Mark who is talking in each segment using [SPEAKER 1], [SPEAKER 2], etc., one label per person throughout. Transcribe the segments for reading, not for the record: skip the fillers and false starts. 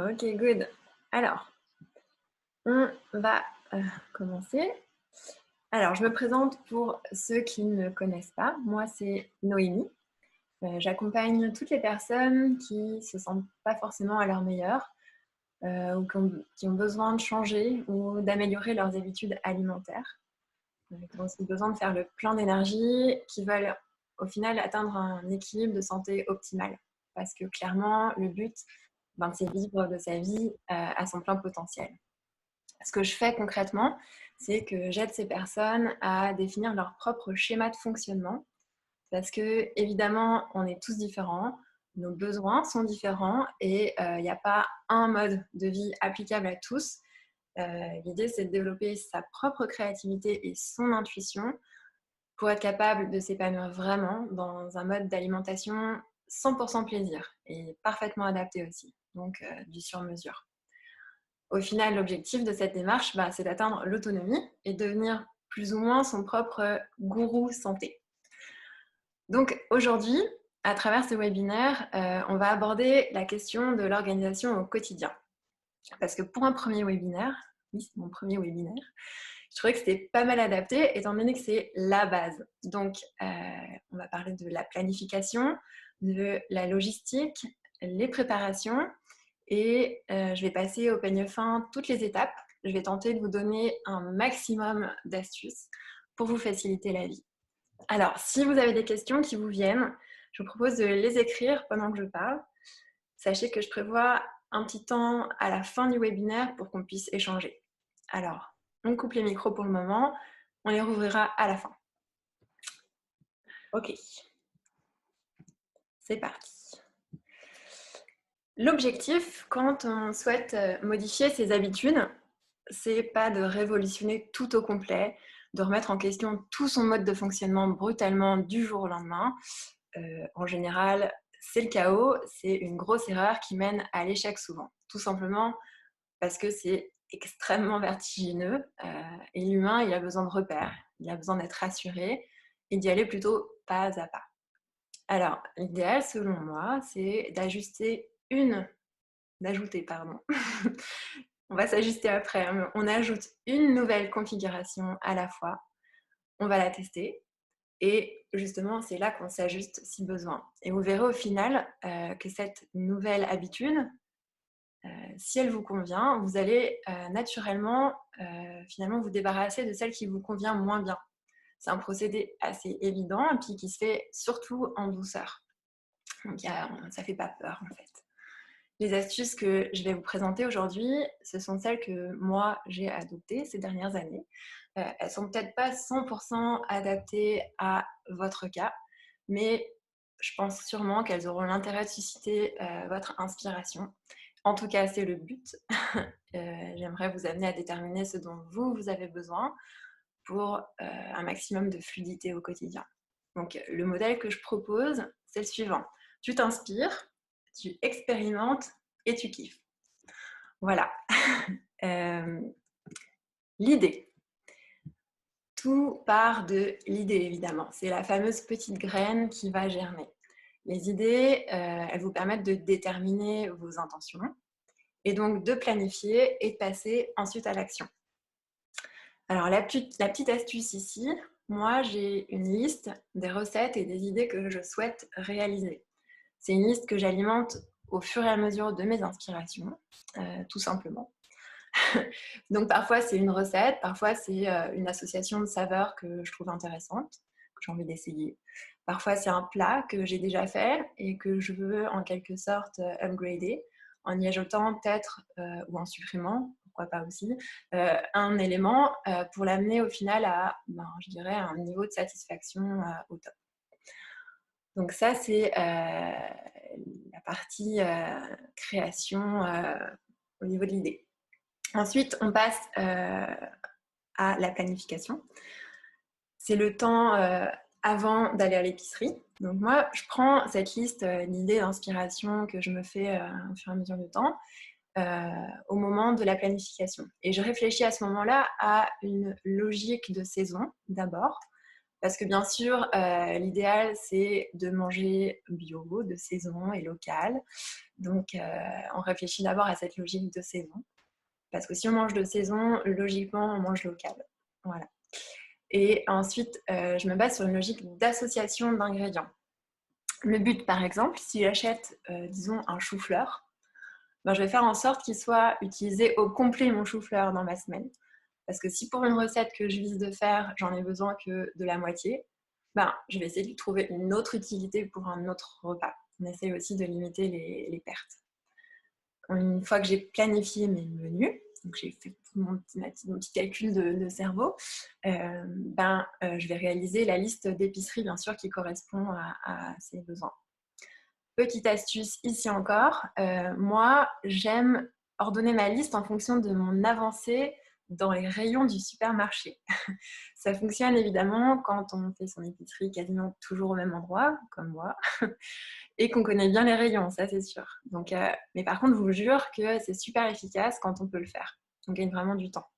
[SPEAKER 1] Ok, good. Alors, on va commencer. Alors, je me présente pour ceux qui ne me connaissent pas. Moi, c'est Noémie. J'accompagne toutes les personnes qui ne se sentent pas forcément à leur meilleur ou qui ont besoin de changer ou d'améliorer leurs habitudes alimentaires, qui ont aussi besoin de faire le plein d'énergie, qui veulent au final atteindre un équilibre de santé optimal. Parce que clairement, le but, c'est vivre de sa vie à son plein potentiel. Ce que je fais concrètement, c'est que j'aide ces personnes à définir leur propre schéma de fonctionnement parce que, évidemment, on est tous différents, nos besoins sont différents et il n'y a pas un mode de vie applicable à tous. L'idée, c'est de développer sa propre créativité et son intuition pour être capable de s'épanouir vraiment dans un mode d'alimentation 100% plaisir et parfaitement adapté aussi, donc du sur-mesure. Au final, l'objectif de cette démarche, c'est d'atteindre l'autonomie et devenir plus ou moins son propre gourou santé. Donc aujourd'hui, à travers ce webinaire, on va aborder la question de l'organisation au quotidien. Parce que pour un premier webinaire, oui, c'est mon premier webinaire, je trouvais que c'était pas mal adapté étant donné que c'est la base. Donc, on va parler de la planification, de la logistique, les préparations et je vais passer au peigne fin toutes les étapes. Je vais tenter de vous donner un maximum d'astuces pour vous faciliter la vie. Alors, si vous avez des questions qui vous viennent, je vous propose de les écrire pendant que je parle. Sachez que je prévois un petit temps à la fin du webinaire pour qu'on puisse échanger. Alors, on coupe les micros pour le moment, on les rouvrira à la fin. Ok, c'est parti. L'objectif, quand on souhaite modifier ses habitudes, c'est pas de révolutionner tout au complet, de remettre en question tout son mode de fonctionnement brutalement du jour au lendemain. En général, c'est le chaos, c'est une grosse erreur qui mène à l'échec souvent. Tout simplement parce que c'est extrêmement vertigineux et l'humain, il a besoin de repères, il a besoin d'être rassuré et d'y aller plutôt pas à pas. Alors, l'idéal, selon moi, c'est d'ajouter, on va s'ajuster après, hein, on ajoute une nouvelle configuration à la fois, on va la tester et justement, c'est là qu'on s'ajuste si besoin. Et vous verrez au final que cette nouvelle habitude, si elle vous convient, vous allez naturellement finalement vous débarrasser de celle qui vous convient moins bien. C'est un procédé assez évident et puis qui se fait surtout en douceur. Donc ça ne fait pas peur en fait. Les astuces que je vais vous présenter aujourd'hui, ce sont celles que moi j'ai adoptées ces dernières années. Elles sont peut-être pas 100% adaptées à votre cas, mais je pense sûrement qu'elles auront l'intérêt de susciter votre inspiration. En tout cas, c'est le but. J'aimerais vous amener à déterminer ce dont vous avez besoin pour un maximum de fluidité au quotidien. Donc, le modèle que je propose, c'est le suivant. Tu t'inspires, tu expérimentes et tu kiffes. Voilà. L'idée. Tout part de l'idée, évidemment. C'est la fameuse petite graine qui va germer. Les idées, elles vous permettent de déterminer vos intentions et donc de planifier et de passer ensuite à l'action. Alors, la petite astuce ici, moi, j'ai une liste des recettes et des idées que je souhaite réaliser. C'est une liste que j'alimente au fur et à mesure de mes inspirations, tout simplement. Donc, parfois, c'est une recette, parfois, c'est une association de saveurs que je trouve intéressante, que j'ai envie d'essayer. Parfois, c'est un plat que j'ai déjà fait et que je veux en quelque sorte upgrader en y ajoutant peut-être, ou en supprimant, pourquoi pas aussi, un élément pour l'amener au final à, je dirais, un niveau de satisfaction au top. Donc ça, c'est la partie création au niveau de l'idée. Ensuite, on passe à la planification. C'est le temps avant d'aller à l'épicerie. Donc moi, je prends cette liste d'idées d'inspiration que je me fais au fur et à mesure du temps au moment de la planification. Et je réfléchis à ce moment-là à une logique de saison d'abord, Parce que bien sûr, l'idéal, c'est de manger bio, de saison et local. Donc, on réfléchit d'abord à cette logique de saison. Parce que si on mange de saison, logiquement, on mange local. Voilà. Et ensuite, je me base sur une logique d'association d'ingrédients. Le but, par exemple, si j'achète, disons, un chou-fleur, ben, je vais faire en sorte qu'il soit utilisé au complet, mon chou-fleur, dans ma semaine. Parce que si pour une recette que je vise de faire, j'en ai besoin que de la moitié, ben, je vais essayer de trouver une autre utilité pour un autre repas. On essaie aussi de limiter les pertes. Une fois que j'ai planifié mes menus, donc j'ai fait mon petit calcul de cerveau, je vais réaliser la liste d'épicerie, bien sûr, qui correspond à ces besoins. Petite astuce ici encore, moi, j'aime ordonner ma liste en fonction de mon avancée dans les rayons du supermarché. Ça fonctionne évidemment quand on fait son épicerie quasiment toujours au même endroit, comme moi, et qu'on connaît bien les rayons, ça c'est sûr. Donc, mais par contre, je vous jure que c'est super efficace quand on peut le faire. On gagne vraiment du temps.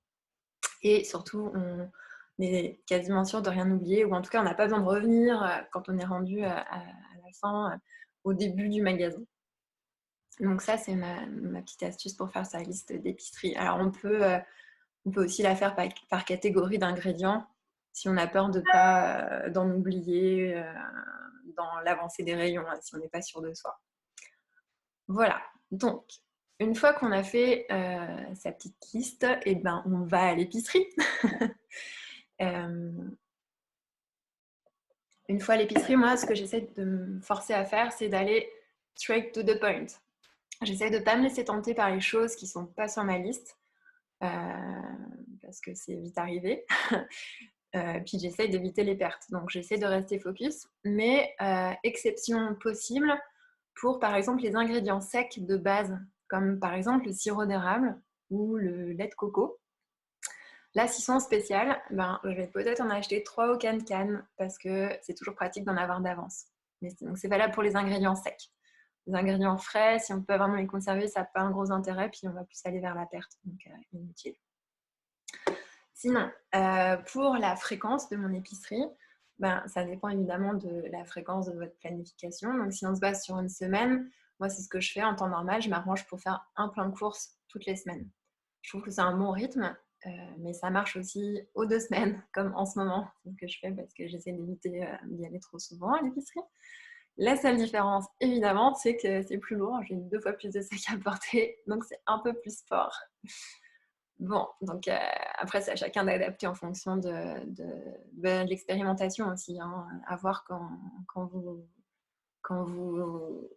[SPEAKER 1] Et surtout, on est quasiment sûr de rien oublier, ou en tout cas, on n'a pas besoin de revenir quand on est rendu à la fin, au début du magasin. Donc ça, c'est ma petite astuce pour faire sa liste d'épicerie. Alors, on peut aussi la faire par catégorie d'ingrédients, si on a peur d'en oublier dans l'avancée des rayons, hein, si on n'est pas sûr de soi. Voilà, donc une fois qu'on a fait sa petite liste, eh ben, on va à l'épicerie. Une fois à l'épicerie, moi, ce que j'essaie de me forcer à faire, c'est d'aller straight to the point. J'essaie de ne pas me laisser tenter par les choses qui ne sont pas sur ma liste, parce que c'est vite arrivé. Puis j'essaie d'éviter les pertes. Donc j'essaie de rester focus, mais exception possible pour, par exemple, les ingrédients secs de base, comme par exemple le sirop d'érable ou le lait de coco. Là, s'ils sont spéciales, je vais peut-être en acheter 3 ou 4 cannes parce que c'est toujours pratique d'en avoir d'avance. Donc c'est valable pour les ingrédients secs. Les ingrédients frais, si on peut vraiment les conserver, ça n'a pas un gros intérêt, puis on va plus aller vers la perte, donc inutile. Sinon, pour la fréquence de mon épicerie, ça dépend évidemment de la fréquence de votre planification. Donc si on se base sur une semaine, moi c'est ce que je fais en temps normal, je m'arrange pour faire un plein de courses toutes les semaines. Je trouve que c'est un bon rythme, mais ça marche aussi aux 2 semaines, comme en ce moment, c'est ce que je fais parce que j'essaie d'éviter d'y aller trop souvent à l'épicerie. La seule différence, évidemment, c'est que c'est plus lourd, j'ai 2 fois plus de sacs à porter, donc c'est un peu plus fort. Bon, donc après, c'est à chacun d'adapter en fonction de l'expérimentation aussi, hein, à voir quand vous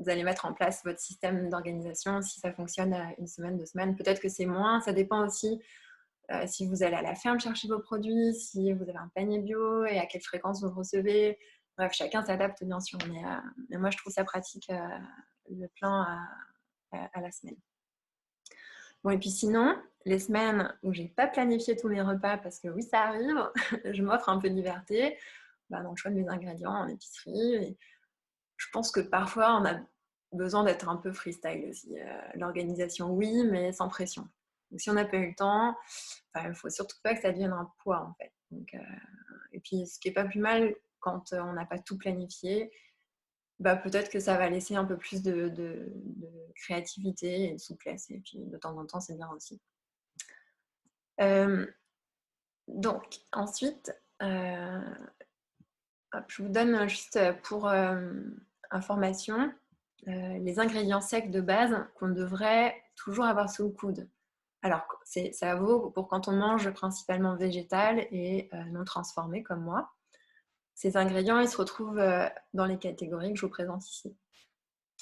[SPEAKER 1] allez mettre en place votre système d'organisation, si ça fonctionne à 1 semaine, 2 semaines. Peut-être que c'est moins, ça dépend aussi si vous allez à la ferme chercher vos produits, si vous avez un panier bio et à quelle fréquence vous le recevez. Bref, chacun s'adapte bien sûr, mais moi je trouve ça pratique le plein à la semaine. Bon, et puis sinon, les semaines où j'ai pas planifié tous mes repas, parce que oui, ça arrive, je m'offre un peu de liberté dans le choix de mes ingrédients en épicerie. Et je pense que parfois, on a besoin d'être un peu freestyle aussi. L'organisation, oui, mais sans pression. Donc, si on n'a pas eu le temps, il ne faut surtout pas que ça devienne un poids, en fait. Donc, et puis, ce qui n'est pas plus mal quand on n'a pas tout planifié, peut-être que ça va laisser un peu plus de créativité et de souplesse. Et puis, de temps en temps, c'est bien aussi. Donc, ensuite, je vous donne juste pour information les ingrédients secs de base qu'on devrait toujours avoir sous le coude. Alors, ça vaut pour quand on mange principalement végétal et non transformé comme moi. Ces ingrédients, ils se retrouvent dans les catégories que je vous présente ici.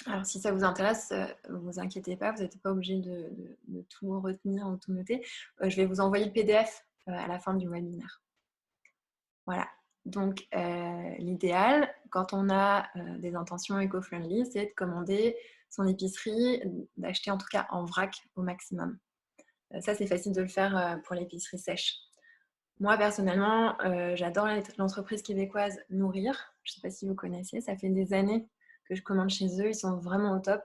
[SPEAKER 1] Alors, si ça vous intéresse, ne vous inquiétez pas, vous n'êtes pas obligé de tout retenir ou tout noter. Je vais vous envoyer le PDF à la fin du webinaire. Voilà. Donc, l'idéal, quand on a des intentions éco-friendly, c'est de commander son épicerie, d'acheter en tout cas en vrac au maximum. Ça, c'est facile de le faire pour l'épicerie sèche. Moi, personnellement, j'adore l'entreprise québécoise Nourrir. Je ne sais pas si vous connaissez, ça fait des années que je commande chez eux. Ils sont vraiment au top.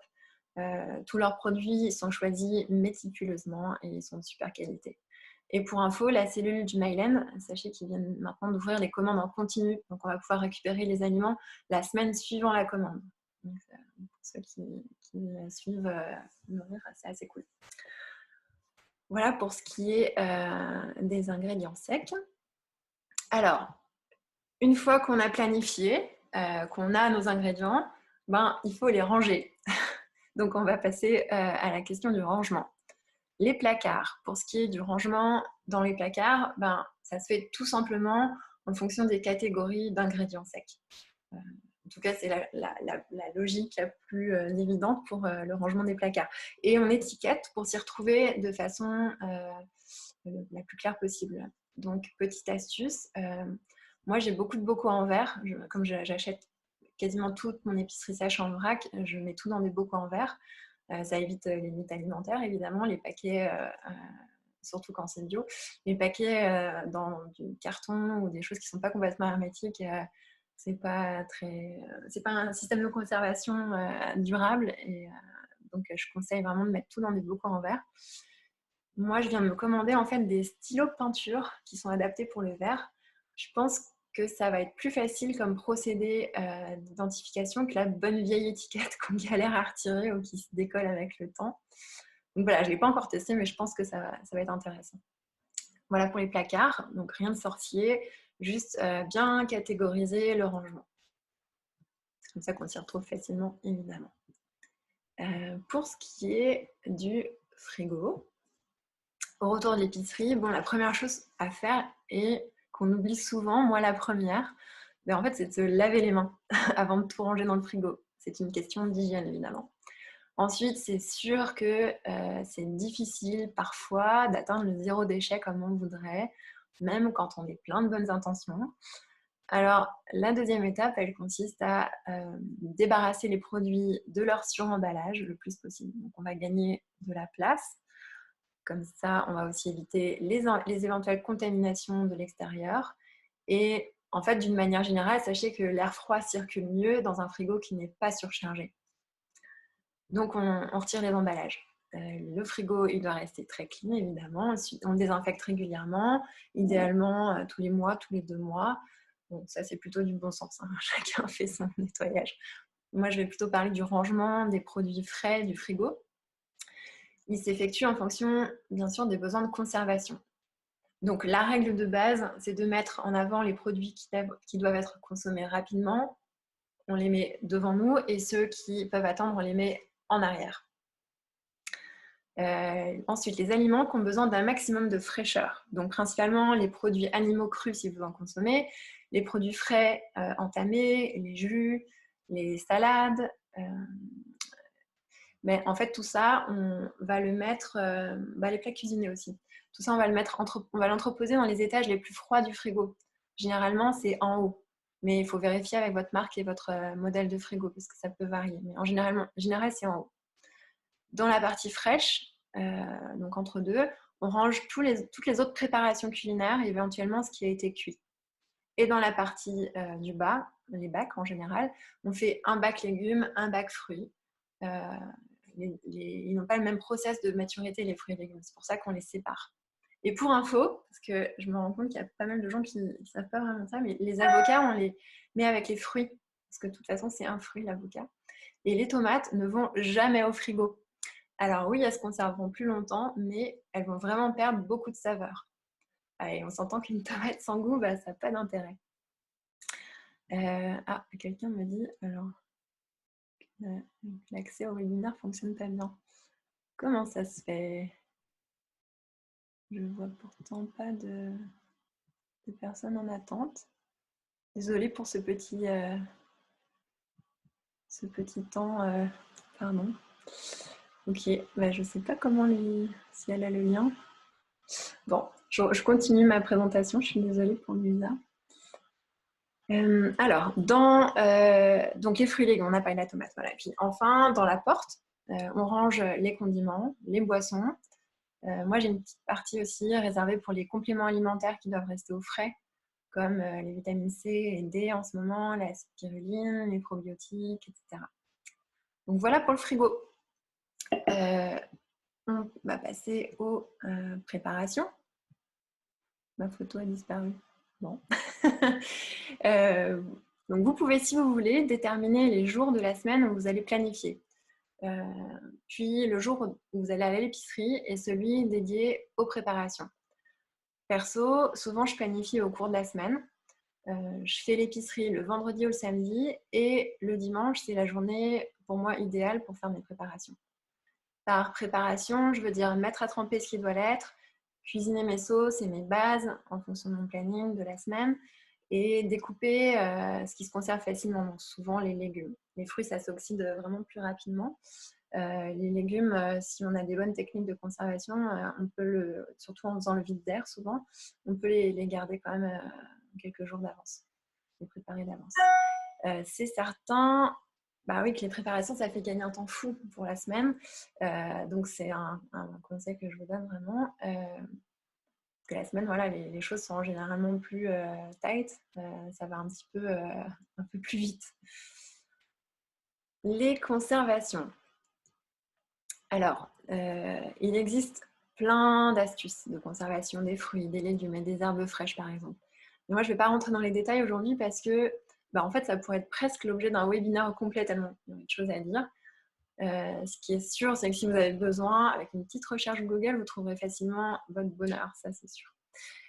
[SPEAKER 1] Tous leurs produits sont choisis méticuleusement et ils sont de super qualité. Et pour info, la cellule du Mylen, sachez qu'ils viennent maintenant d'ouvrir les commandes en continu. Donc, on va pouvoir récupérer les aliments la semaine suivant la commande. Donc, pour ceux qui suivent nourrir, c'est assez cool. Voilà pour ce qui est des ingrédients secs. Alors, une fois qu'on a planifié, qu'on a nos ingrédients, il faut les ranger. Donc, on va passer à la question du rangement. Les placards, pour ce qui est du rangement dans les placards, ça se fait tout simplement en fonction des catégories d'ingrédients secs. En tout cas, c'est la logique la plus évidente pour le rangement des placards. Et on étiquette pour s'y retrouver de façon la plus claire possible. Donc, petite astuce, moi j'ai beaucoup de bocaux en verre. Comme j'achète quasiment toute mon épicerie sèche en vrac, je mets tout dans des bocaux en verre. Ça évite les limites alimentaires, évidemment, les paquets, surtout quand c'est bio. Les paquets dans du carton ou des choses qui ne sont pas complètement hermétiques, c'est pas un système de conservation durable. Et donc, je conseille vraiment de mettre tout dans des bocaux en verre. Moi, je viens de me commander en fait des stylos peinture qui sont adaptés pour le verre. Je pense que ça va être plus facile comme procédé d'identification que la bonne vieille étiquette qu'on galère à retirer ou qui se décolle avec le temps. Donc voilà, je ne l'ai pas encore testé, mais je pense que ça va être intéressant. Voilà pour les placards, donc rien de sorcier, juste bien catégoriser le rangement. C'est comme ça qu'on s'y retrouve facilement, évidemment. Pour ce qui est du frigo, au retour de l'épicerie, la première chose à faire et qu'on oublie souvent, moi la première, en fait, c'est de se laver les mains avant de tout ranger dans le frigo. C'est une question d'hygiène, évidemment. Ensuite, c'est sûr que c'est difficile parfois d'atteindre le zéro déchet comme on voudrait, même quand on est plein de bonnes intentions. Alors, la deuxième étape, elle consiste à débarrasser les produits de leur suremballage le plus possible. Donc, on va gagner de la place. Comme ça, on va aussi éviter les éventuelles contaminations de l'extérieur. Et en fait, d'une manière générale, sachez que l'air froid circule mieux dans un frigo qui n'est pas surchargé. Donc, on retire les emballages. Le frigo, il doit rester très clean, évidemment. On le désinfecte régulièrement, idéalement tous les mois, tous les 2 mois. Bon, ça, c'est plutôt du bon sens, hein. Chacun fait son nettoyage. Moi, je vais plutôt parler du rangement des produits frais du frigo. Il s'effectue en fonction, bien sûr, des besoins de conservation. Donc, la règle de base, c'est de mettre en avant les produits qui doivent être consommés rapidement. On les met devant nous et ceux qui peuvent attendre, on les met en arrière. Ensuite, les aliments qui ont besoin d'un maximum de fraîcheur. Donc, principalement, les produits animaux crus si vous en consommez, les produits frais entamés, les jus, les salades. Mais en fait, tout ça, on va le mettre, les plats cuisinés aussi. Tout ça, on va l'entreposer dans les étages les plus froids du frigo. Généralement, c'est en haut. Mais il faut vérifier avec votre marque et votre modèle de frigo parce que ça peut varier. Mais en général, c'est en haut. Dans la partie fraîche, donc entre deux, on range toutes les autres préparations culinaires, éventuellement ce qui a été cuit. Et dans la partie du bas, les bacs en général, on fait un bac légumes, un bac fruits. Ils n'ont pas le même process de maturité, les fruits et légumes. C'est pour ça qu'on les sépare. Et pour info, parce que je me rends compte qu'il y a pas mal de gens qui ne savent pas vraiment ça, mais les avocats, on les met avec les fruits. Parce que de toute façon, c'est un fruit, l'avocat. Et les tomates ne vont jamais au frigo. Alors oui, elles se conserveront plus longtemps, mais elles vont vraiment perdre beaucoup de saveur. Et on s'entend qu'une tomate sans goût, ça n'a pas d'intérêt. Quelqu'un me dit, alors, l'accès au webinaire ne fonctionne pas bien. Comment ça se fait? Je vois pourtant pas de personnes en attente. Désolée pour ce petit temps. Pardon. Ok, je ne sais pas comment si elle a le lien. Bon, je continue ma présentation. Je suis désolée pour Lisa. Alors, donc les fruits et légumes, on n'a pas eu la tomate. Voilà. Et puis enfin, dans la porte, on range les condiments, les boissons. Moi, j'ai une petite partie aussi réservée pour les compléments alimentaires qui doivent rester au frais, comme les vitamines C et D en ce moment, la spiruline, les probiotiques, etc. Donc voilà pour le frigo. On va passer aux préparations. Ma photo a disparu. Bon. Euh, donc, vous pouvez, si vous voulez, déterminer les jours de la semaine où vous allez planifier. Puis, le jour où vous allez aller à l'épicerie est celui dédié aux préparations. Perso, souvent, je planifie au cours de la semaine. Je fais l'épicerie le vendredi ou le samedi et le dimanche, c'est la journée pour moi idéale pour faire mes préparations. Par préparation, je veux dire mettre à tremper ce qui doit l'être, cuisiner mes sauces et mes bases en fonction de mon planning de la semaine et découper ce qui se conserve facilement, donc souvent les légumes. Les fruits, ça s'oxyde vraiment plus rapidement. Les légumes, si on a des bonnes techniques de conservation, on peut surtout en faisant le vide d'air souvent, on peut les garder quand même quelques jours d'avance, les préparer d'avance. C'est certain, bah oui, que les préparations, ça fait gagner un temps fou pour la semaine. Donc c'est un conseil que je vous donne vraiment. Que la semaine, voilà, les choses sont généralement plus tight, ça va un peu plus vite. Les conservations. Alors, il existe plein d'astuces de conservation des fruits, des légumes et des herbes fraîches, par exemple. Mais moi, je ne vais pas rentrer dans les détails aujourd'hui parce que, en fait, ça pourrait être presque l'objet d'un webinaire complet tellement il y a de choses à dire. Ce qui est sûr, c'est que si vous avez besoin, avec une petite recherche Google, vous trouverez facilement votre bonheur, ça c'est sûr.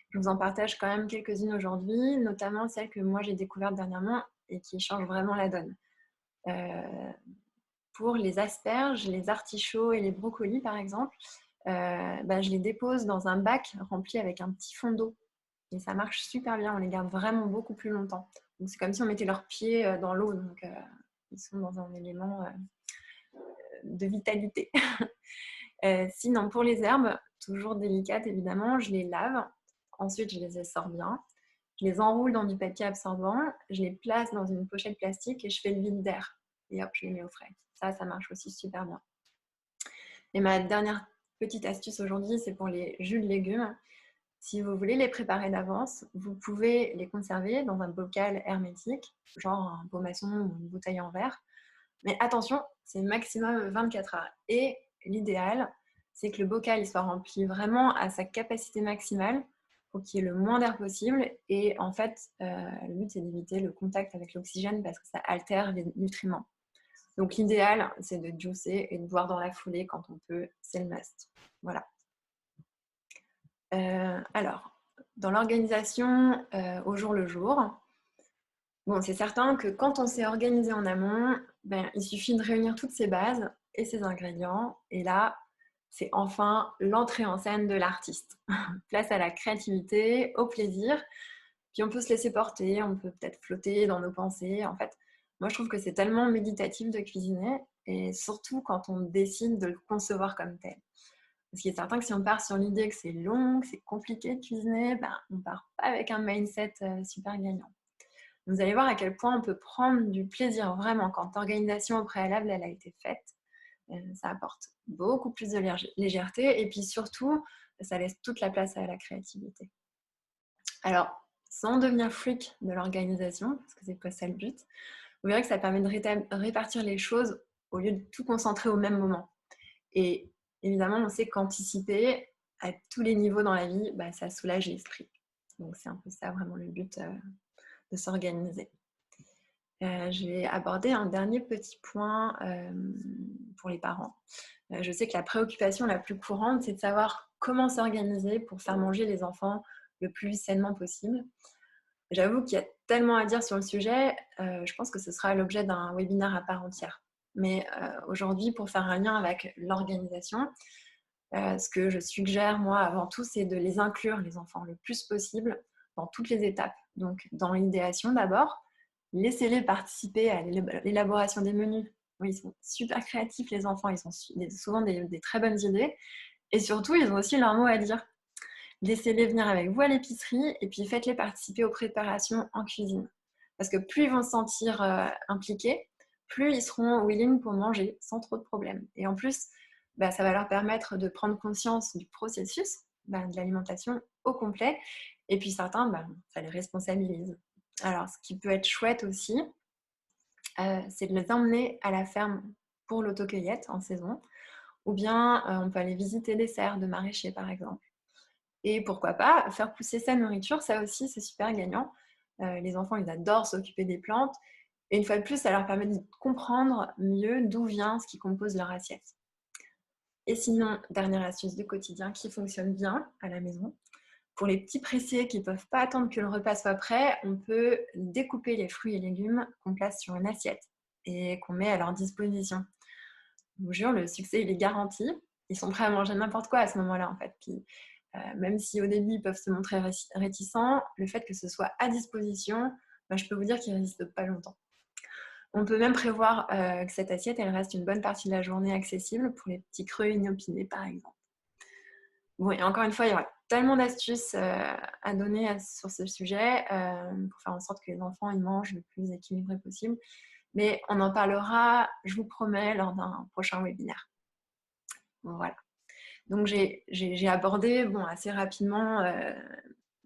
[SPEAKER 1] Je vous en partage quand même quelques-unes aujourd'hui, notamment celles que moi j'ai découvertes dernièrement et qui changent vraiment la donne. Pour les asperges, les artichauts et les brocolis, par exemple, je les dépose dans un bac rempli avec un petit fond d'eau. Et ça marche super bien, on les garde vraiment beaucoup plus longtemps. Donc, c'est comme si on mettait leurs pieds dans l'eau, donc ils sont dans un élément de vitalité. Sinon, pour les herbes, toujours délicates évidemment, je les lave. Ensuite, je les essore bien. Je les enroule dans du papier absorbant. Je les place dans une pochette plastique et je fais le vide d'air. Et hop, je les mets au frais. Ça marche aussi super bien. Et ma dernière petite astuce aujourd'hui, c'est pour les jus de légumes. Si vous voulez les préparer d'avance, vous pouvez les conserver dans un bocal hermétique, genre un pot maçon ou une bouteille en verre. Mais attention, c'est maximum 24 heures. Et l'idéal, c'est que le bocal il soit rempli vraiment à sa capacité maximale pour qu'il y ait le moins d'air possible. Et en fait, le but, c'est d'éviter le contact avec l'oxygène parce que ça altère les nutriments. Donc l'idéal, c'est de juicer et de boire dans la foulée quand on peut, c'est le must. Voilà. Alors, dans l'organisation au jour le jour, bon, c'est certain que quand on s'est organisé en amont, il suffit de réunir toutes ces bases et ces ingrédients. Et là, c'est enfin l'entrée en scène de l'artiste. Place à la créativité, au plaisir. Puis on peut se laisser porter, on peut peut-être flotter dans nos pensées. En fait, moi, je trouve que c'est tellement méditatif de cuisiner, et surtout quand on décide de le concevoir comme tel. Parce qu'il est certain que si on part sur l'idée que c'est long, que c'est compliqué de cuisiner, on ne part pas avec un mindset super gagnant. Vous allez voir à quel point on peut prendre du plaisir vraiment quand l'organisation au préalable elle a été faite. Ça apporte beaucoup plus de légèreté et puis surtout, ça laisse toute la place à la créativité. Alors, sans devenir freak de l'organisation, parce que c'est pas ça le but, vous verrez que ça permet de répartir les choses au lieu de tout concentrer au même moment. Et évidemment, on sait qu'anticiper à tous les niveaux dans la vie, ça soulage l'esprit. Donc c'est un peu ça vraiment le but de s'organiser. Je vais aborder un dernier petit point pour les parents. Je sais que la préoccupation la plus courante, c'est de savoir comment s'organiser pour faire manger les enfants le plus sainement possible. J'avoue qu'il y a tellement à dire sur le sujet, je pense que ce sera l'objet d'un webinaire à part entière. Mais aujourd'hui, pour faire un lien avec l'organisation, ce que je suggère, moi, avant tout, c'est de les inclure, les enfants, le plus possible dans toutes les étapes. Donc, dans l'idéation d'abord, laissez-les participer à l'élaboration des menus. Oui, ils sont super créatifs, les enfants, ils ont souvent des très bonnes idées. Et surtout, ils ont aussi leur mot à dire. Laissez-les venir avec vous à l'épicerie et puis faites-les participer aux préparations en cuisine. Parce que plus ils vont se sentir impliqués, plus ils seront willing pour manger sans trop de problèmes. Et en plus, ça va leur permettre de prendre conscience du processus de l'alimentation au complet. Et puis certains, ça les responsabilise. Alors, ce qui peut être chouette aussi, c'est de les emmener à la ferme pour l'autocueillette en saison. Ou bien, on peut aller visiter des serres de maraîchers, par exemple. Et pourquoi pas faire pousser sa nourriture, ça aussi c'est super gagnant. Les enfants, ils adorent s'occuper des plantes et une fois de plus, ça leur permet de comprendre mieux d'où vient ce qui compose leur assiette. Et sinon, dernière astuce du quotidien qui fonctionne bien à la maison, pour les petits pressés qui ne peuvent pas attendre que le repas soit prêt, on peut découper les fruits et légumes qu'on place sur une assiette et qu'on met à leur disposition. Je vous jure, le succès, il est garanti. Ils sont prêts à manger n'importe quoi à ce moment-là, en fait. Puis, même si au début, ils peuvent se montrer réticents, le fait que ce soit à disposition, bah, je peux vous dire qu'ils ne résistent pas longtemps. On peut même prévoir que cette assiette, elle reste une bonne partie de la journée accessible pour les petits creux inopinés, par exemple. Bon, et encore une fois, il y aura tellement d'astuces à donner sur ce sujet pour faire en sorte que les enfants ils mangent le plus équilibré possible. Mais on en parlera, je vous promets, lors d'un prochain webinaire. Bon, voilà. Donc, j'ai abordé assez rapidement,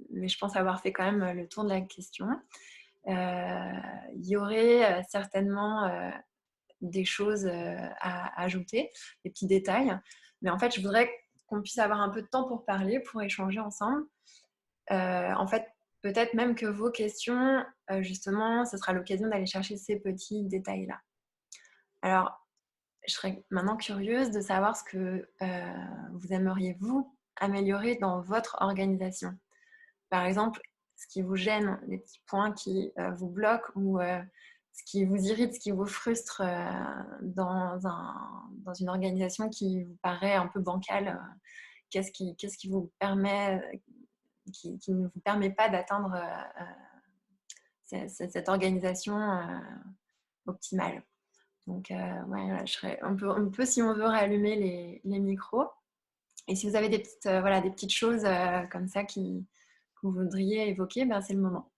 [SPEAKER 1] mais je pense avoir fait quand même le tour de la question. Il y aurait certainement des choses à ajouter, des petits détails. Mais en fait, je voudrais qu'on puisse avoir un peu de temps pour parler, pour échanger ensemble. En fait, peut-être même que vos questions, justement, ce sera l'occasion d'aller chercher ces petits détails-là. Alors, je serais maintenant curieuse de savoir ce que vous aimeriez, vous, améliorer dans votre organisation. Par exemple, ce qui vous gêne, les petits points qui vous bloquent ou ce qui vous irrite, ce qui vous frustre dans une organisation qui vous paraît un peu bancale. Qu'est-ce qui vous permet, qui ne vous permet pas d'atteindre cette organisation optimale. Donc, ouais, on peut, si on veut, rallumer les micros. Et si vous avez des petites choses comme ça que vous voudriez évoquer, ben, c'est le moment.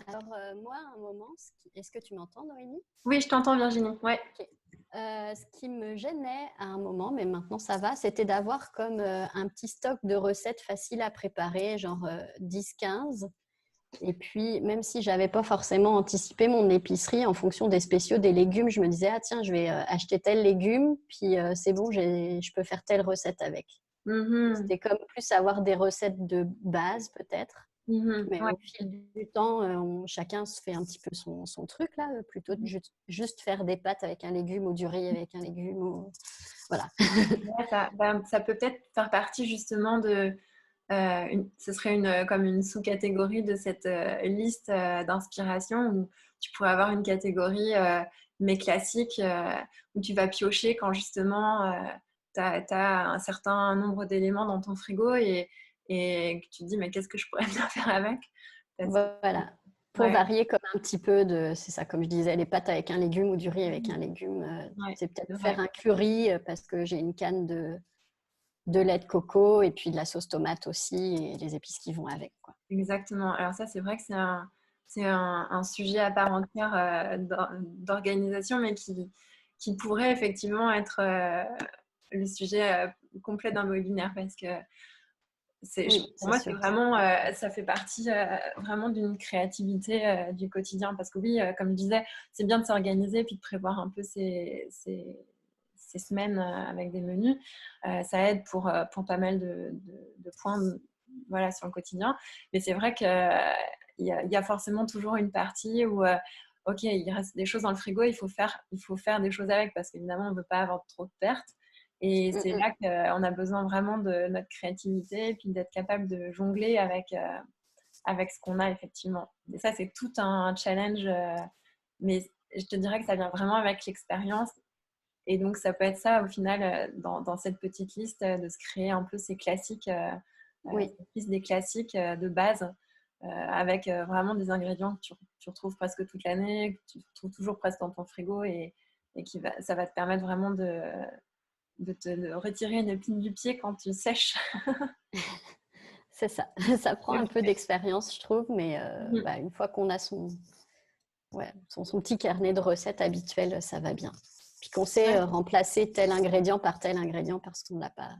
[SPEAKER 2] Alors, moi, à un moment, est-ce que tu m'entends, Noémie?
[SPEAKER 1] Oui, je t'entends, Virginie. Ouais.
[SPEAKER 2] Okay. Ce qui me gênait à un moment, mais maintenant ça va, c'était d'avoir comme un petit stock de recettes faciles à préparer, genre 10-15. Et puis, même si je n'avais pas forcément anticipé mon épicerie en fonction des spéciaux des légumes, je me disais, ah tiens, je vais acheter tel légume, puis c'est bon, je peux faire telle recette avec. C'était comme plus avoir des recettes de base, peut-être. Mais
[SPEAKER 1] Ouais.
[SPEAKER 2] au fil du temps, chacun se fait un petit peu son truc, là, plutôt de juste faire des pâtes avec un légume ou du riz avec un légume. Voilà.
[SPEAKER 1] Ouais, ça peut peut-être faire partie justement de... ce serait comme une sous-catégorie de cette liste d'inspiration où tu pourrais avoir une catégorie mais classique où tu vas piocher quand justement tu as un certain nombre d'éléments dans ton frigo et que tu te dis mais qu'est-ce que je pourrais bien faire avec.
[SPEAKER 2] Voilà. Pour varier comme un petit peu c'est ça, comme je disais, les pâtes avec un légume ou du riz avec un légume. C'est peut-être faire un curry parce que j'ai une canne de lait de coco et puis de la sauce tomate aussi et les épices qui vont avec, quoi.
[SPEAKER 1] Exactement. Alors ça, c'est vrai que c'est un sujet à part entière d'organisation, mais qui pourrait effectivement être le sujet complet d'un webinaire parce que pour moi, c'est vraiment, ça fait partie vraiment d'une créativité du quotidien. Parce que oui, comme je disais, c'est bien de s'organiser puis de prévoir un peu ces semaines avec des menus. Ça aide pour pas mal de points voilà, sur le quotidien. Mais c'est vrai qu'il y a forcément toujours une partie où, OK, il reste des choses dans le frigo, il faut faire des choses avec parce qu'évidemment, on ne veut pas avoir trop de pertes. Et c'est là qu'on a besoin vraiment de notre créativité et puis d'être capable de jongler avec ce qu'on a effectivement. Et ça, c'est tout un challenge. Mais je te dirais que ça vient vraiment avec l'expérience. Et donc, ça peut être ça, au final, dans cette petite liste, de se créer un peu ces classiques, cette liste des classiques de base, avec vraiment des ingrédients que tu retrouves presque toute l'année, que tu retrouves toujours presque dans ton frigo et ça va te permettre vraiment de te retirer une épine du pied quand tu sèches.
[SPEAKER 2] C'est ça. Ça prend un peu d'expérience, je trouve, mais une fois qu'on a son petit carnet de recettes habituel, ça va bien. Puis qu'on sait remplacer tel ingrédient par tel ingrédient parce qu'on n'a pas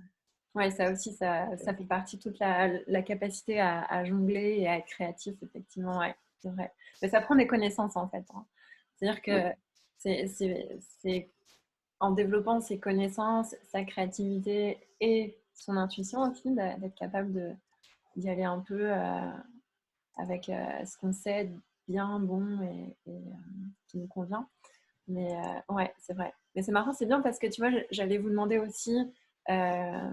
[SPEAKER 1] Ouais, ça aussi, ça fait partie de toute la capacité à jongler et à être créatif, effectivement, ouais, c'est vrai. Mais ça prend des connaissances, en fait, hein. C'est-à-dire que c'est en développant ses connaissances, sa créativité et son intuition aussi, d'être capable d'y aller un peu avec ce qu'on sait bien, bon et qui nous convient. Mais ouais, c'est vrai. Mais c'est marrant, c'est bien parce que tu vois, j'allais vous demander aussi, euh,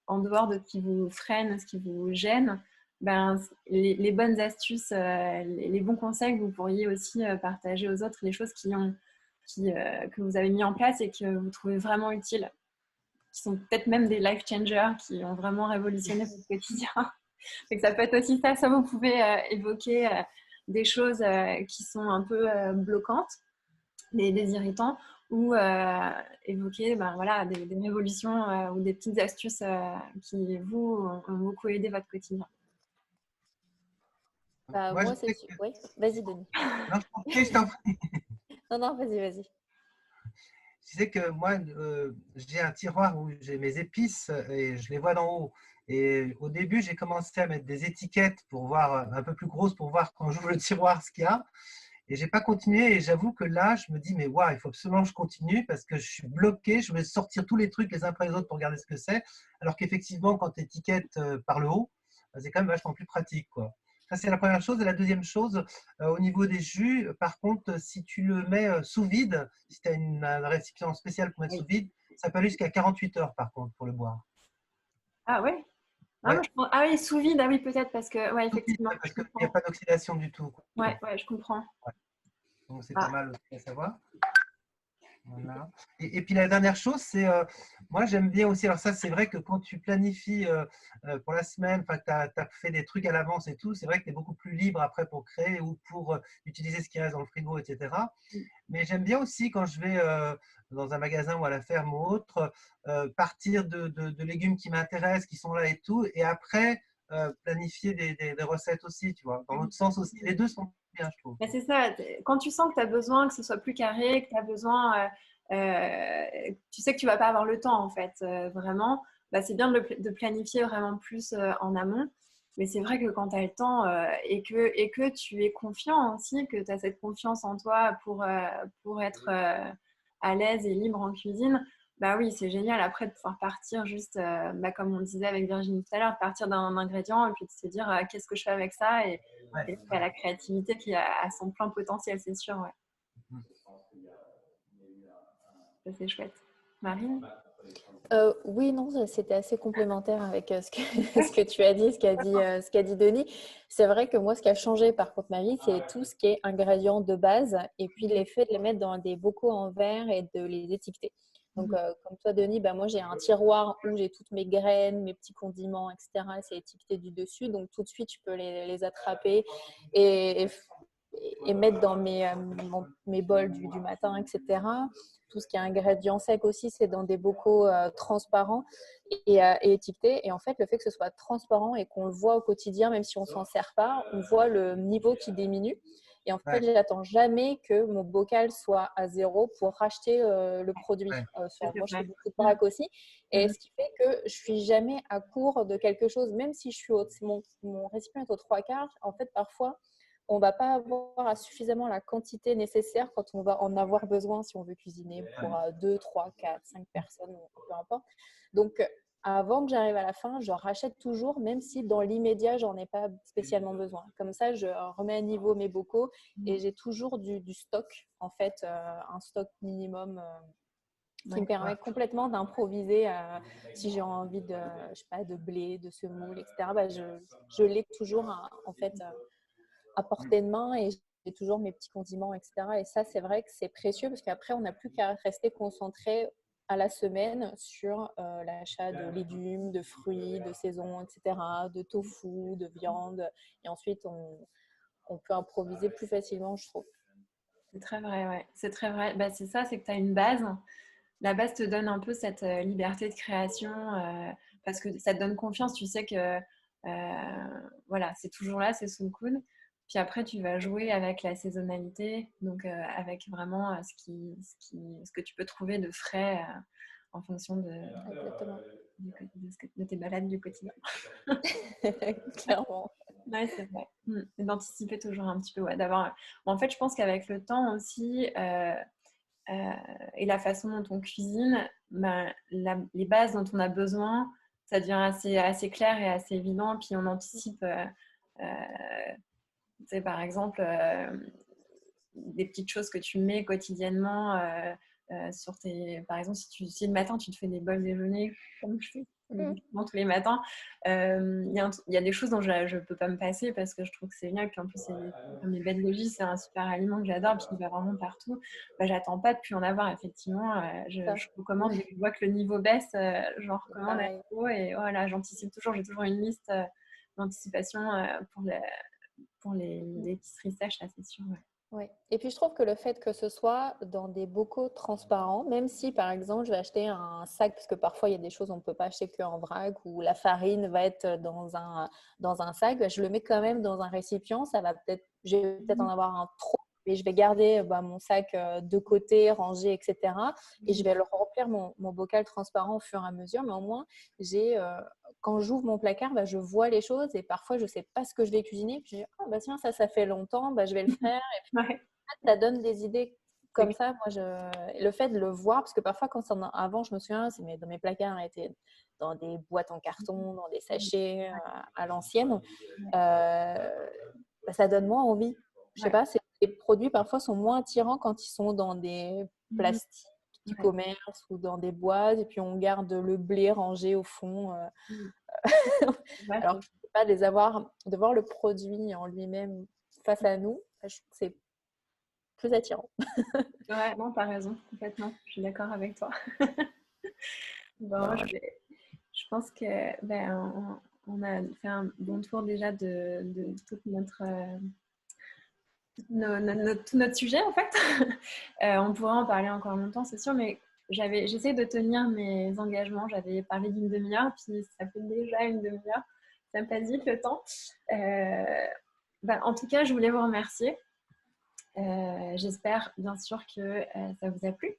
[SPEAKER 1] en dehors de ce qui vous freine, ce qui vous gêne, ben, les bonnes astuces, les bons conseils que vous pourriez aussi partager aux autres, les choses que vous avez mis en place et que vous trouvez vraiment utiles, qui sont peut-être même des life changers, qui ont vraiment révolutionné votre quotidien. Donc ça peut être aussi ça, ça vous pouvez évoquer des choses qui sont un peu bloquantes, des irritants, ou évoquer ben, voilà, des révolutions ou des petites astuces qui, vous, ont beaucoup aidé votre quotidien.
[SPEAKER 2] Bah,
[SPEAKER 3] Moi, je
[SPEAKER 2] moi, c'est
[SPEAKER 3] sais
[SPEAKER 2] sûr.
[SPEAKER 3] que…
[SPEAKER 2] Oui, vas-y, Denis.
[SPEAKER 3] Non, je t'en prie.
[SPEAKER 2] Non, non, vas-y, vas-y.
[SPEAKER 3] Je sais que moi, j'ai un tiroir où j'ai mes épices et je les vois d'en haut. Et au début, j'ai commencé à mettre des étiquettes pour voir un peu plus grosses pour voir quand j'ouvre le tiroir ce qu'il y a. Et j'ai pas continué. Et j'avoue que là, je me dis, mais waouh, il faut absolument que je continue parce que je suis bloqué. Je vais sortir tous les trucs les uns après les autres pour regarder ce que c'est. Alors qu'effectivement, quand tu étiquettes par le haut, c'est quand même vachement plus pratique, quoi. Ça, c'est la première chose. Et la deuxième chose, au niveau des jus, par contre, si tu le mets sous vide, si tu as une récipient spéciale pour mettre
[SPEAKER 1] Oui.
[SPEAKER 3] sous vide, ça peut aller jusqu'à 48 heures, par contre, pour le boire.
[SPEAKER 1] Ah ouais. Ah, moi,
[SPEAKER 3] Ouais,
[SPEAKER 1] ah oui, sous vide, ah oui, peut-être, parce que, ouais,
[SPEAKER 3] sous vide,
[SPEAKER 1] effectivement, je
[SPEAKER 3] parce qu'il n'y a
[SPEAKER 1] comprends.
[SPEAKER 3] pas d'oxydation du tout, quoi.
[SPEAKER 1] Ouais, ouais, je comprends.
[SPEAKER 3] Ouais. Donc, c'est pas
[SPEAKER 1] Ah,
[SPEAKER 3] mal aussi à savoir. Voilà. Et puis la dernière chose, c'est moi j'aime bien aussi, alors ça c'est vrai que quand tu planifies pour la semaine, que tu as fait des trucs à l'avance et tout, c'est vrai que tu es beaucoup plus libre après pour créer ou pour utiliser ce qui reste dans le frigo, etc. Mais j'aime bien aussi quand je vais dans un magasin ou à la ferme ou autre, partir de légumes qui m'intéressent, qui sont là et tout, et après planifier des recettes aussi, tu vois, dans l'autre sens aussi. Les deux sont bien, je trouve.
[SPEAKER 1] mais c'est ça, quand tu sens que tu as besoin que ce soit plus carré, que tu as besoin, tu sais que tu vas pas avoir le temps en fait, vraiment, bah, c'est bien de planifier vraiment plus en amont. Mais c'est vrai que quand tu as le temps et que tu es confiant aussi, que tu as cette confiance en toi pour être à l'aise et libre en cuisine, bah oui, c'est génial après de pouvoir partir juste, bah, comme on disait avec Virginie tout à l'heure, partir d'un ingrédient et puis de se dire qu'est-ce que je fais avec ça
[SPEAKER 3] Ouais.
[SPEAKER 1] et à la créativité qui a son plein potentiel, c'est sûr. Ouais. Ça, c'est chouette. Marine?
[SPEAKER 2] Oui, non, c'était assez complémentaire avec ce que, ce que tu as dit, ce qu'a dit Denis. C'est vrai que moi, ce qui a changé par contre ma vie, c'est tout ce qui est ingrédients de base et puis l'effet de les mettre dans des bocaux en verre et de les étiqueter. Donc, comme toi, Denis, bah, moi, j'ai un tiroir où j'ai toutes mes graines, mes petits condiments, etc. C'est étiqueté du dessus. Donc, tout de suite, je peux les attraper et, et mettre dans mes bols du matin, etc. Tout ce qui est ingrédients secs aussi, c'est dans des bocaux transparents et étiquetés. Et en fait, le fait que ce soit transparent et qu'on le voit au quotidien, même si on ne s'en sert pas, on voit le niveau qui diminue. Et en fait,
[SPEAKER 3] Ouais,
[SPEAKER 2] je n'attends jamais que mon bocal soit à zéro pour racheter le produit.
[SPEAKER 3] ouais.
[SPEAKER 1] C'est
[SPEAKER 2] Moi, je fais
[SPEAKER 1] vrai.
[SPEAKER 2] beaucoup de vrac aussi. Et
[SPEAKER 1] Mhm.
[SPEAKER 2] ce qui fait que je suis jamais à court de quelque chose, même si je suis mon récipient est aux trois quarts. En fait, parfois, on ne va pas avoir suffisamment la quantité nécessaire quand on va en avoir besoin si on veut cuisiner pour 2, 3, 4, 5 personnes, peu importe. Donc, avant que j'arrive à la fin, je rachète toujours, même si dans l'immédiat, j'en ai pas spécialement besoin. Comme ça, je remets à niveau mes bocaux et j'ai toujours du stock, en fait, un stock minimum qui me
[SPEAKER 1] Ouais.
[SPEAKER 2] permet complètement d'improviser si j'ai envie de, je sais pas, de blé, de semoule, etc. Bah, je l'ai toujours en fait à portée de main et j'ai toujours mes petits condiments, etc. Et ça, c'est vrai que c'est précieux parce qu'après, on n'a plus qu'à rester concentré à la semaine sur l'achat de légumes, de fruits, de saison, etc., de tofu, de viande. Et ensuite, on peut improviser plus facilement, je trouve.
[SPEAKER 1] C'est très vrai, ouais. C'est très vrai. Bah, c'est ça, c'est que tu as une base. La base te donne un peu cette liberté de création parce que ça te donne confiance. Tu sais que voilà, c'est toujours là, c'est sous le coude. Puis après, tu vas jouer avec la saisonnalité, donc avec vraiment ce que tu peux trouver de frais en fonction de,
[SPEAKER 2] Exactement.
[SPEAKER 1] de tes balades du quotidien.
[SPEAKER 2] Clairement.
[SPEAKER 1] Ouais, c'est vrai. D'anticiper toujours un petit peu, ouais, d'avoir... En fait, je pense qu'avec le temps aussi, et la façon dont on cuisine, ben, les bases dont on a besoin, ça devient assez clair et assez évident. Puis on anticipe, tu sais, par exemple, des petites choses que tu mets quotidiennement sur tes... Par exemple, si le matin, tu te fais des bols déjeuner, comme je fais tous les matins, il y a des choses dont je ne peux pas me passer parce que je trouve que c'est génial. Puis en plus, comme les baies de logis, c'est un super aliment que j'adore, puis qui va vraiment partout. Bah, j'attends pas de plus en avoir, effectivement. Je recommande, dès que je vois que le niveau baisse, j'en recommande à nouveau. Et voilà, j'anticipe toujours, j'ai toujours une liste d'anticipation pour les épiceries sèches, là, c'est sûr. Ouais.
[SPEAKER 4] Oui. Et puis je trouve que le fait que ce soit dans des bocaux transparents, même si par exemple je vais acheter un sac, parce que parfois il y a des choses on ne peut pas acheter qu'en vrac, ou la farine va être dans un sac, je le mets quand même dans un récipient. Je vais peut-être en avoir un trop, mais je vais garder mon sac de côté, rangé, etc. Et je vais le remplir mon bocal transparent au fur et à mesure. Mais au moins, quand j'ouvre mon placard, je vois les choses et parfois je ne sais pas ce que je vais cuisiner. Puis je dis, oh, tiens, ça fait longtemps, je vais le faire. Et puis,
[SPEAKER 1] Ouais.
[SPEAKER 4] ça donne des idées comme ça. Le fait de le voir, parce que parfois, avant, je me souviens, dans mes placards étaient dans des boîtes en carton, dans des sachets à l'ancienne. Ça donne moins envie. Je sais pas, les produits parfois sont moins attirants quand ils sont dans des plastiques du commerce ou dans des boîtes, et puis on garde le blé rangé au fond. Alors, je ne sais pas, de voir le produit en lui-même face à nous, je trouve que c'est plus attirant.
[SPEAKER 1] Ouais, non, t'as raison, complètement. Je suis d'accord avec toi. Bon, je pense que on a fait un bon tour déjà de tout notre sujet, en fait. On pourrait en parler encore longtemps, c'est sûr, mais j'essaie de tenir mes engagements. J'avais parlé d'une demi-heure, puis ça fait déjà une demi-heure. Ça me passe vite le temps. En tout cas, je voulais vous remercier. J'espère bien sûr que ça vous a plu.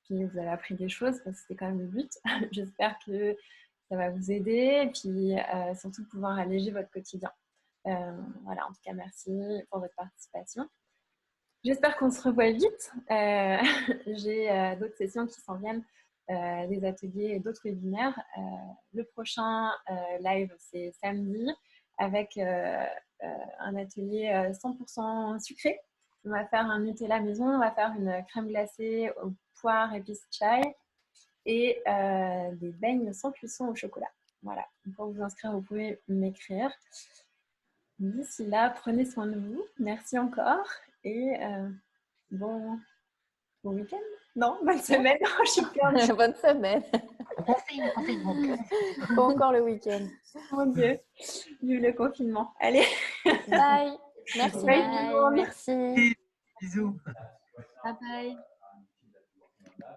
[SPEAKER 1] Puis vous avez appris des choses, parce que c'était quand même le but. J'espère que ça va vous aider et puis surtout pouvoir alléger votre quotidien. Voilà, en tout cas, merci pour votre participation. J'espère qu'on se revoit vite. J'ai d'autres sessions qui s'en viennent, des ateliers et d'autres webinaires. Le prochain live, c'est samedi avec un atelier 100% sucré. On va faire un Nutella maison, on va faire une crème glacée aux poires, épices, chai et des beignes sans cuisson au chocolat. Voilà, pour vous inscrire, vous pouvez m'écrire. D'ici là, prenez soin de vous. Merci encore et bon week-end. Non, bonne semaine. Je suis perdue.
[SPEAKER 4] Bonne semaine. Pas encore le week-end.
[SPEAKER 1] Mon Dieu, vive le confinement. Allez.
[SPEAKER 4] Bye. Merci.
[SPEAKER 2] Bye. Merci.
[SPEAKER 3] Bisous.
[SPEAKER 2] Bye bye.